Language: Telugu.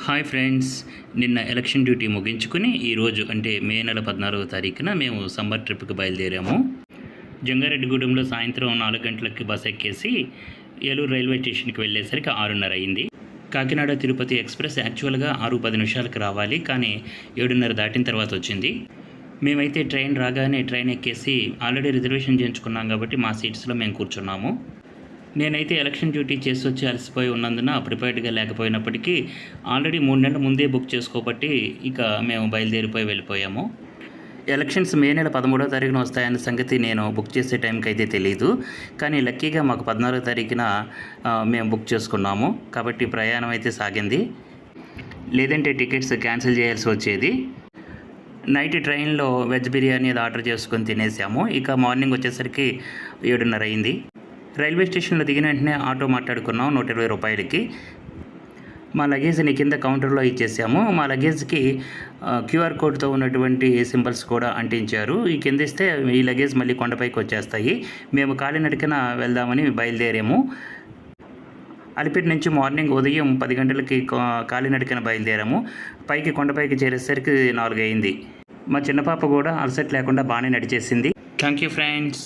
హాయ్ ఫ్రెండ్స్, నిన్న ఎలక్షన్ డ్యూటీ ముగించుకుని ఈరోజు అంటే మే నెల 14వ తారీఖున మేము సమ్మర్ ట్రిప్కి బయలుదేరాము. జంగారెడ్డిగూడెంలో సాయంత్రం 4 గంటలకి బస్ ఎక్కేసి ఏలూరు రైల్వే స్టేషన్కి వెళ్ళేసరికి 6:30 అయింది. కాకినాడ తిరుపతి ఎక్స్ప్రెస్ యాక్చువల్గా 6:10 నిమిషాలకు రావాలి, కానీ 7:30 దాటిన తర్వాత వచ్చింది. మేమైతే ట్రైన్ రాగానే ట్రైన్ ఎక్కేసి ఆల్రెడీ రిజర్వేషన్ చేయించుకున్నాం కాబట్టి మా సీట్స్లో మేము కూర్చున్నాము. నేనైతే ఎలక్షన్ డ్యూటీ చేసి వచ్చి అలసిపోయి ఉన్నందున ప్రిపేర్డ్గా లేకపోయినప్పటికీ ఆల్రెడీ 3 నెలల ముందే బుక్ చేసుకోబట్టి ఇక మేము బయలుదేరిపోయి వెళ్ళిపోయాము. ఎలక్షన్స్ మే నెల 13వ తారీఖున వస్తాయన్న సంగతి నేను బుక్ చేసే టైంకి అయితే తెలియదు, కానీ లక్కీగా మాకు 14వ తారీఖున మేము బుక్ చేసుకున్నాము కాబట్టి ప్రయాణం అయితే సాగింది. లేదంటే టికెట్స్ క్యాన్సిల్ చేయాల్సి వచ్చేది. నైట్ ట్రైన్లో వెజ్ బిర్యానీ అది ఆర్డర్ చేసుకొని తినేసాము. ఇక మార్నింగ్ వచ్చేసరికి 7:30 అయింది. రైల్వే స్టేషన్లో దిగిన వెంటనే ఆటో మాట్లాడుకున్నాం 120 రూపాయలకి. మా లగేజ్ని కింద కౌంటర్లో ఇచ్చేసాము. మా లగేజ్కి క్యూఆర్ కోడ్తో ఉన్నటువంటి సింబల్స్ కూడా అంటించారు. ఈ కింద ఇస్తే ఈ లగేజ్ మళ్ళీ కొండపైకి వచ్చేస్తాయి. మేము కాలినడకన వెళ్దామని బయలుదేరాము. అలిపిరి నుంచి మార్నింగ్ ఉదయం 10 గంటలకి కాలినడకన బయలుదేరాము. పైకి కొండపైకి చేరేసరికి 4 అయింది. మా చిన్న పాప కూడా అలసట లేకుండా బాగానే నడిచేసింది. Thank you friends.